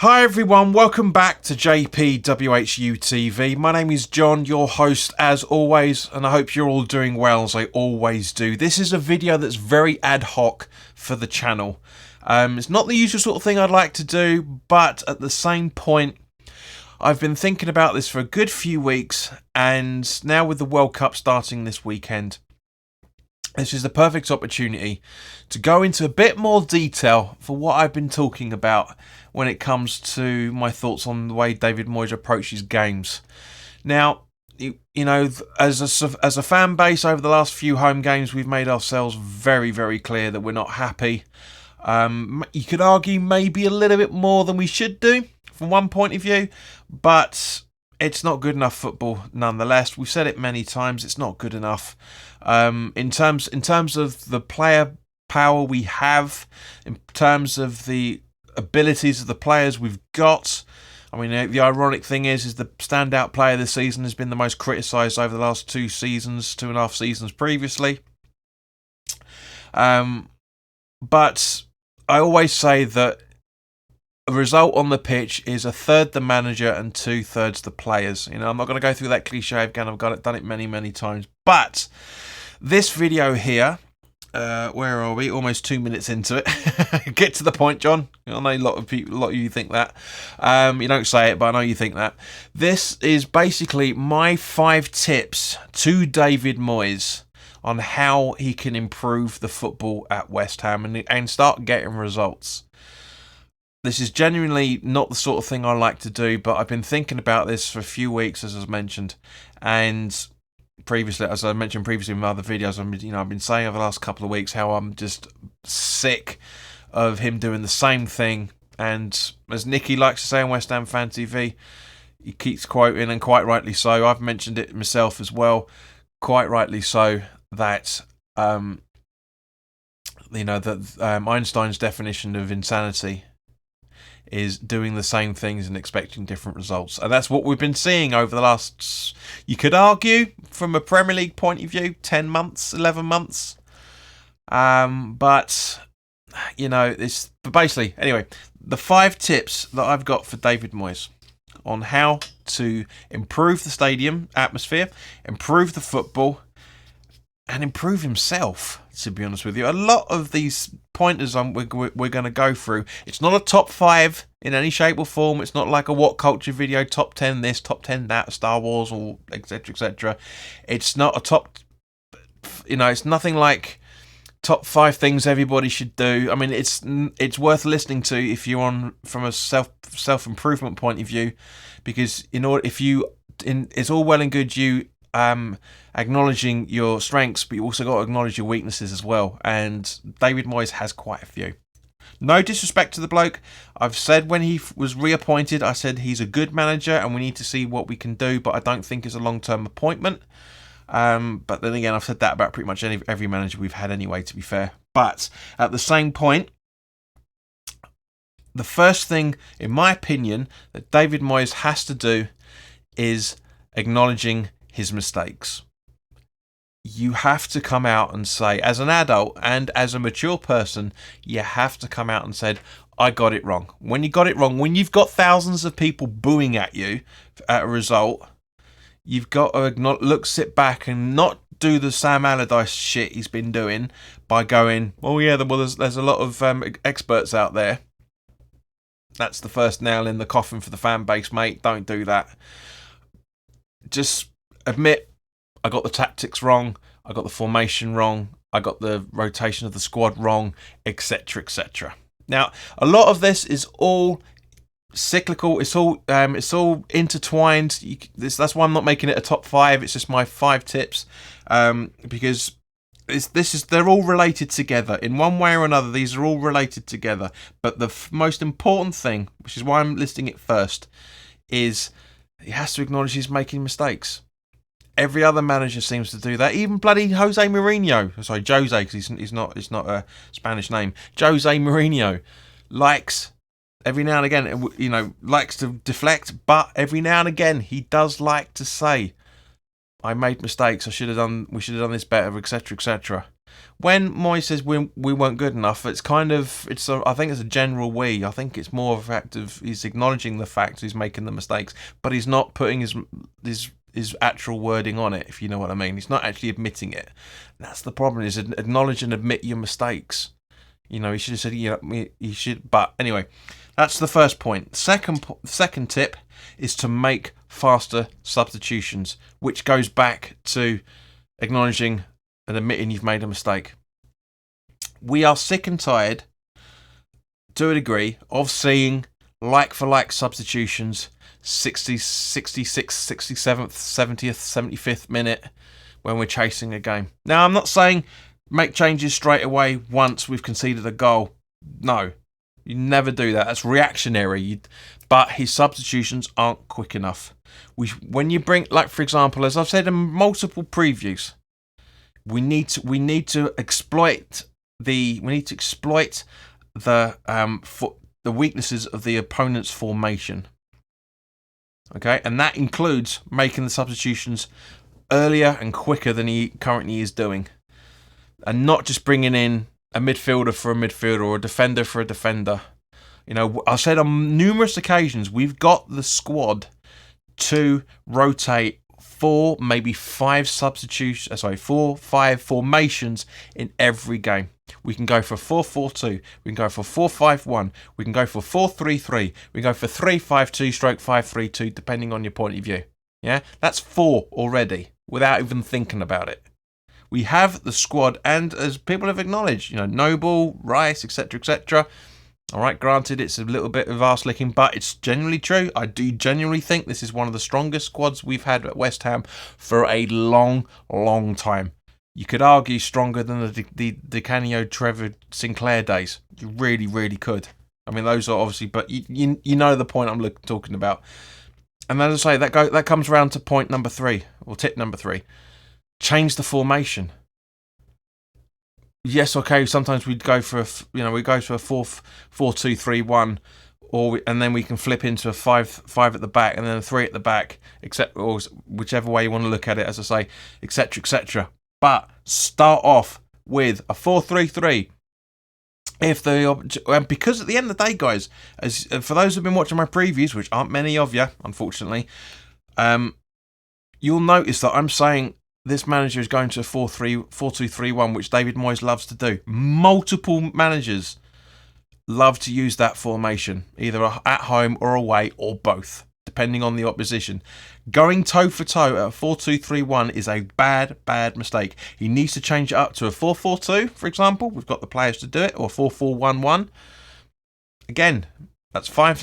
Hi everyone, welcome back to WHU TV. My name is John, your host as always, and I hope you're all doing well as I always do. This is a video that's very ad hoc for the channel. It's not the usual sort of thing I'd like to do, but at the same point, I've been thinking about this for a good few weeks, and now with the World Cup starting this weekend, this is the perfect opportunity to go into a bit more detail for what I've been talking about when it comes to my thoughts on the way David Moyes approaches games. Now, you know, as a fan base over the last few home games, we've made ourselves very, very clear that we're not happy. You could argue maybe a little bit more than we should do from one point of view, but it's not good enough football nonetheless. We've said it many times, it's not good enough. In terms of the player power we have, in terms of the abilities of the players we've got. I mean, the ironic thing is the standout player this season has been the most criticised over the last 2.5 seasons previously. But I always say that a result on the pitch is a third the manager and 2/3 the players. You know, I'm not going to go through that cliche again. I've done it many, many times. But this video here, where are we? Almost 2 minutes into it. Get to the point, John. I know a lot of you think that. You don't say it, but I know you think that. This is basically my 5 tips to David Moyes on how he can improve the football at West Ham and start getting results. This is genuinely not the sort of thing I like to do, but I've been thinking about this for a few weeks, as I mentioned, and previously, as I mentioned previously in my other videos, I've been saying over the last couple of weeks how I'm just sick of him doing the same thing. And as Nicky likes to say on West Ham Fan TV, he keeps quoting, and quite rightly so. I've mentioned it myself as well, quite rightly so, that Einstein's definition of insanity is doing the same things and expecting different results. And that's what we've been seeing over the last, you could argue, from a Premier League point of view, 10 months, 11 months. But, you know, but basically, anyway, the 5 tips that I've got for David Moyes on how to improve the stadium atmosphere, improve the football, and improve himself, to be honest with you. A lot of these pointers we're going to go through, it's not a top 5 in any shape or form. It's not like a What Culture video, top 10 this, top 10 that, Star Wars, or etc, etc. It's not a top, it's nothing like top 5 things everybody should do. I mean, it's worth listening to if you're on from a self-improvement point of view, because it's all well and good you acknowledging your strengths, but you also got to acknowledge your weaknesses as well, and David Moyes has quite a few. No disrespect to the bloke. I've said when he was reappointed, I said he's a good manager and we need to see what we can do, but I don't think it's a long-term appointment. But then again, I've said that about pretty much every manager we've had anyway, to be fair. But at the same point, the first thing, in my opinion, that David Moyes has to do is acknowledging his mistakes. You have to come out and say, as an adult and as a mature person, you have to come out and say, I got it wrong. When you got it wrong, when you've got thousands of people booing at you at a result, you've got to sit back and not do the Sam Allardyce shit he's been doing by going, oh yeah, there's a lot of experts out there. That's the first nail in the coffin for the fan base, mate. Don't do that. Just admit, I got the tactics wrong, I got the formation wrong, I got the rotation of the squad wrong, etc, etc. Now, a lot of this is all cyclical. It's all intertwined. That's why I'm not making it a top 5. It's just my 5 tips, because they're all related together in one way or another. These are all related together. But the most important thing, which is why I'm listing it first, is he has to acknowledge he's making mistakes. Every other manager seems to do that. Even bloody Jose Mourinho. Sorry, Jose, because it's not a Spanish name. Jose Mourinho likes every now and again, likes to deflect, but every now and again he does like to say, "I made mistakes. We should have done this better," etc., etc. When Moyes says we weren't good enough, it's kind of I think it's a general we. I think it's more of a fact of he's acknowledging the fact he's making the mistakes, but he's not putting his actual wording on it. If you know what I mean, he's not actually admitting it. That's the problem: is acknowledge and admit your mistakes. You know, he should have said he should. But anyway, that's the first point. Second tip is to make faster substitutions, which goes back to acknowledging and admitting you've made a mistake. We are sick and tired, to a degree, of seeing like-for-like substitutions 60, 66th, 67th, 70th, 75th minute when we're chasing a game. Now, I'm not saying make changes straight away once we've conceded a goal. No, you never do that. That's reactionary. But his substitutions aren't quick enough. When you bring, like for example, as I've said in multiple previews, we need to exploit the weaknesses of the opponent's formation. Okay, and that includes making the substitutions earlier and quicker than he currently is doing, and not just bringing in a midfielder for a midfielder or a defender for a defender. You know, I've said on numerous occasions we've got the squad to rotate 4, maybe 5 formations in every game. We can go for 4-4-2. We can go for 4-5-1. We can go for 4-3-3. We can go for 3-5-2/5-3-2, depending on your point of view. Yeah, that's 4 already without even thinking about it. We have the squad, and as people have acknowledged, you know, Noble, Rice, etc., etc. All right, granted, it's a little bit of arse licking, but it's genuinely true. I do genuinely think this is one of the strongest squads we've had at West Ham for a long, long time. You could argue stronger than the Canio, Trevor, Sinclair days. You really, really could. I mean, those are obviously, but you know the point I'm talking about. And as I say, that comes around to point number 3, or tip number 3. Change the formation. Yes, okay. Sometimes we'd go for a 4-2-3-1, and then we can flip into a 5 at the back, and then a 3 at the back, or whichever way you want to look at it. As I say, etc., etc. But start off with a 4-3-3. Because at the end of the day, guys, as for those who've been watching my previews, which aren't many of you, unfortunately, you'll notice that I'm saying this manager is going to a 4-2-3-1, which David Moyes loves to do. Multiple managers love to use that formation, either at home or away, or both, depending on the opposition. Going toe-for-toe at a 4-2-3-1 is a bad, bad mistake. He needs to change it up to a 4-4-2, for example. We've got the players to do it, or 4-4-1-1. Again, that's five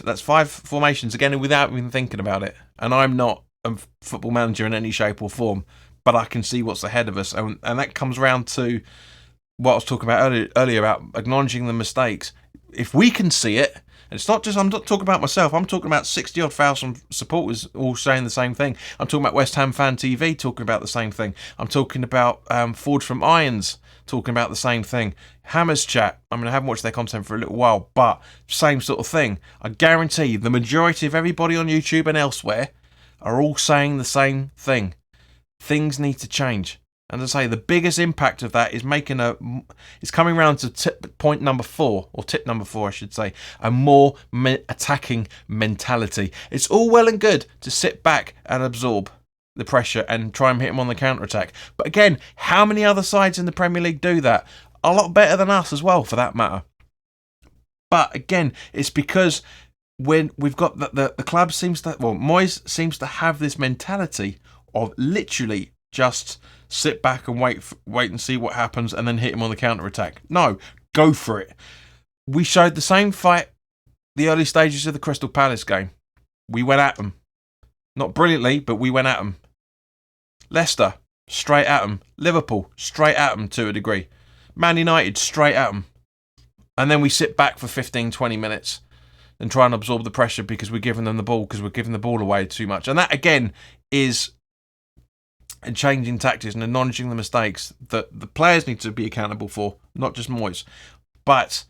formations, again, without even thinking about it. And I'm not a football manager in any shape or form, but I can see what's ahead of us. And that comes around to what I was talking about earlier about acknowledging the mistakes. If we can see it, and it's not just, I'm not talking about myself, I'm talking about 60-odd thousand supporters all saying the same thing. I'm talking about West Ham Fan TV talking about the same thing. I'm talking about Forge from Irons talking about the same thing. Hammers Chat, I mean, I haven't watched their content for a little while, but same sort of thing. I guarantee the majority of everybody on YouTube and elsewhere are all saying the same thing. Things need to change. And as I say, the biggest impact of that is coming around to point number 4, or tip number 4, I should say, a more attacking mentality. It's all well and good to sit back and absorb the pressure and try and hit them on the counter-attack. But again, how many other sides in the Premier League do that? A lot better than us as well, for that matter. But again, it's because when we've got the club Moyes seems to have this mentality of literally just sit back and wait and see what happens, and then hit him on the counter-attack. No, go for it. We showed the same fight the early stages of the Crystal Palace game. We went at them. Not brilliantly, but we went at them. Leicester, straight at them. Liverpool, straight at them to a degree. Man United, straight at them. And then we sit back for 15, 20 minutes and try and absorb the pressure because we're giving them the ball, because we're giving the ball away too much. And that, again, is and changing tactics and acknowledging the mistakes that the players need to be accountable for, not just Moyes. But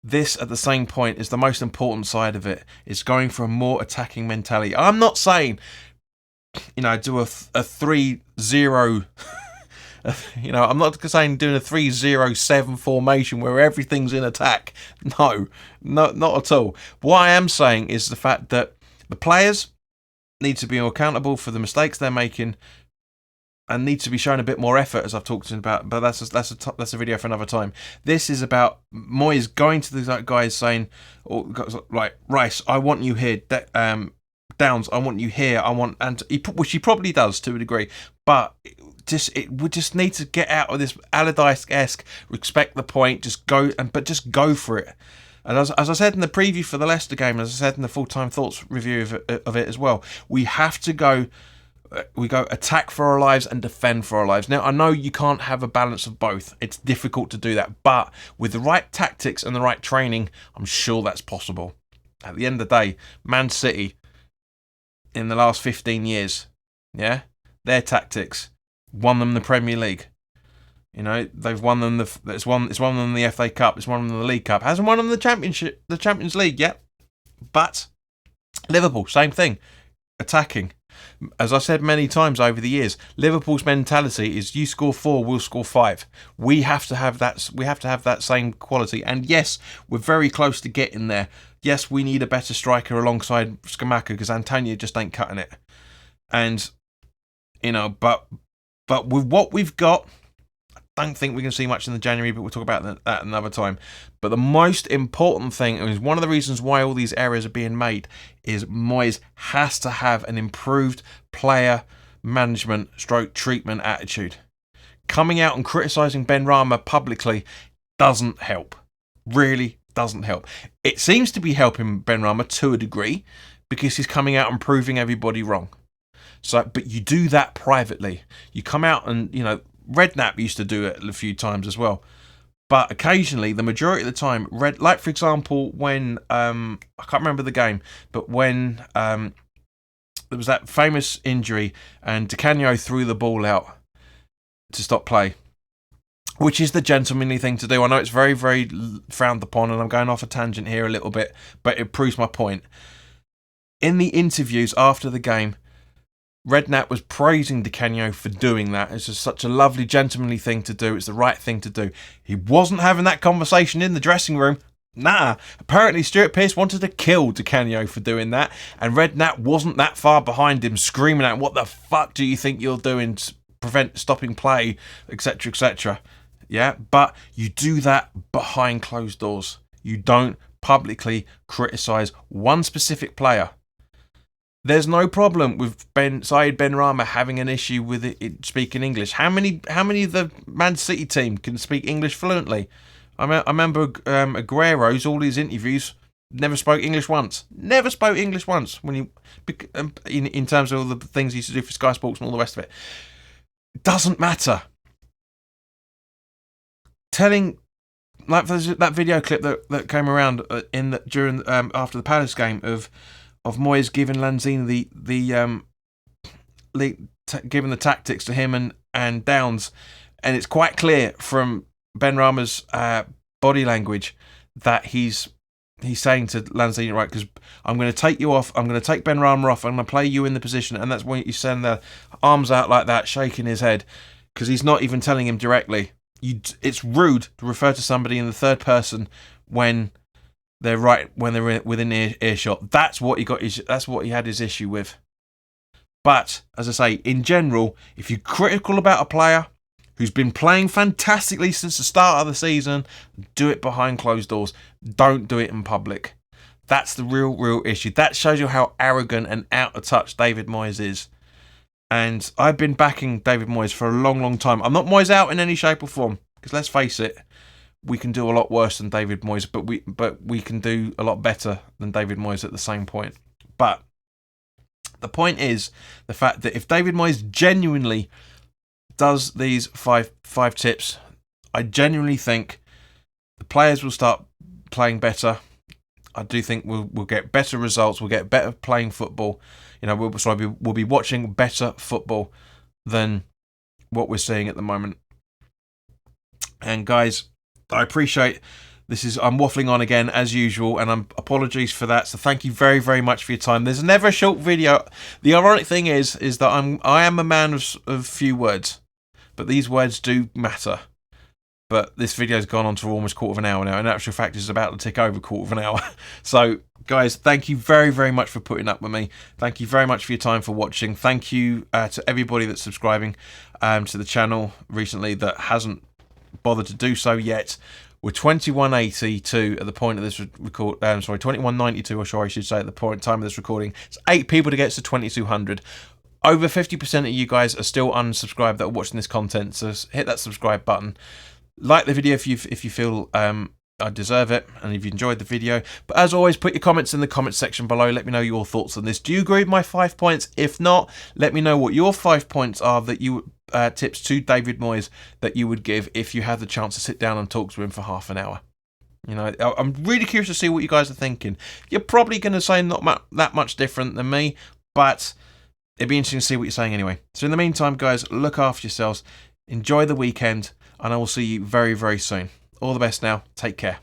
this, at the same point, is the most important side of it. It's going for a more attacking mentality. I'm not saying, do a 3-0 You know, I'm not saying doing a 3-0-7 formation where everything's in attack. No, not at all. What I am saying is the fact that the players need to be more accountable for the mistakes they're making and need to be shown a bit more effort, as I've talked about. But that's a video for another time. This is about Moyes going to the guys saying, like, Rice, I want you here. Downs, I want you here. Which he probably does to a degree, but we just need to get out of this Allardyce-esque respect the point, just go for it. And as I said in the preview for the Leicester game, as I said in the full-time thoughts review of it as well, we have to go. We go attack for our lives and defend for our lives. Now, I know you can't have a balance of both. It's difficult to do that. But with the right tactics and the right training, I'm sure that's possible. At the end of the day, Man City, in the last 15 years, yeah, their tactics won them the Premier League. You know, they've won them it's won them the FA Cup, it's won them the League Cup, hasn't won them the Champions League yet. But Liverpool, same thing, attacking. As I said many times over the years, Liverpool's mentality is you score 4, we'll score 5. We have to have that. We have to have that same quality. And yes, we're very close to getting there. Yes, we need a better striker alongside Scamacca because Antonio just ain't cutting it. And you know, but with what we've got, I don't think we can see much in the January, but we'll talk about that another time. But the most important thing, and is one of the reasons why all these errors are being made, is Moyes has to have an improved player management / treatment attitude. Coming out and criticising Benrahma publicly doesn't help. Really doesn't help. It seems to be helping Benrahma to a degree because he's coming out and proving everybody wrong. So, but you do that privately. You come out and, you know, Redknapp used to do it a few times as well. But occasionally, the majority of the time, like for example, when, I can't remember the game, but when there was that famous injury and Di Canio threw the ball out to stop play, which is the gentlemanly thing to do. I know it's very, very frowned upon, and I'm going off a tangent here a little bit, but it proves my point. In the interviews after the game, Redknapp was praising Di Canio for doing that. It's just such a lovely, gentlemanly thing to do. It's the right thing to do. He wasn't having that conversation in the dressing room. Nah. Apparently, Stuart Pearce wanted to kill Di Canio for doing that, and Redknapp wasn't that far behind him, screaming at him, "What the fuck do you think you're doing to prevent stopping play, etc., etc." Yeah, but you do that behind closed doors. You don't publicly criticise one specific player. There's no problem with Saeed Benrahma having an issue with it speaking English. How many of the Man City team can speak English fluently? I remember Aguero's all his interviews never spoke English once. Never spoke English once when in terms of all the things he used to do for Sky Sports and all the rest of it. Doesn't matter. Telling, like there's that video clip that came around during after the Palace game of Moyes giving Lanzini giving the tactics to him and Downs, and it's quite clear from Benrahma's body language that he's saying to Lanzini, right, because I'm going to take you off, I'm going to take Benrahma off, I'm going to play you in the position, and that's when you send the arms out like that, shaking his head, because he's not even telling him directly. It's rude to refer to somebody in the third person when they're within earshot. That's what he had his issue with. But as I say, in general, if you're critical about a player who's been playing fantastically since the start of the season, do it behind closed doors. Don't do it in public. That's the real issue. That shows you how arrogant and out of touch David Moyes is. And I've been backing David Moyes for a long time. I'm not Moyes out in any shape or form, because let's face it, we can do a lot worse than David Moyes, but we can do a lot better than David Moyes at the same point. But the point is the fact that if David Moyes genuinely does these five tips, I genuinely think the players will start playing better. I do think we'll get better results. We'll get better playing football. You know, we'll be watching better football than what we're seeing at the moment. And guys, I appreciate I'm waffling on again as usual, and apologies for that. So thank you very, very much for your time. There's never a short video. The ironic thing is that I am a man of few words, but these words do matter. But this video's gone on to almost quarter of an hour now. In actual fact, it's about to tick over quarter of an hour. So, guys, thank you very, very much for putting up with me. Thank you very much for your time for watching. Thank you to everybody that's subscribing to the channel recently that hasn't bothered to do so yet. We're 2182 at the point of this record. 2192, or sorry, I should say, at the time of this recording. It's 8 people to get to 2200. Over 50% of you guys are still unsubscribed that are watching this content. So hit that subscribe button. Like the video if you feel I deserve it, and if you enjoyed the video. But as always, put your comments in the comments section below. Let me know your thoughts on this. Do you agree with my 5 points? If not, let me know what your 5 points are that you tips to David Moyes that you would give if you had the chance to sit down and talk to him for half an hour. You know, I'm really curious to see what you guys are thinking. You're probably going to say not that much different than me, but it'd be interesting to see what you're saying anyway. So in the meantime, guys, look after yourselves. Enjoy the weekend. And I will see you very, very soon. All the best now. Take care.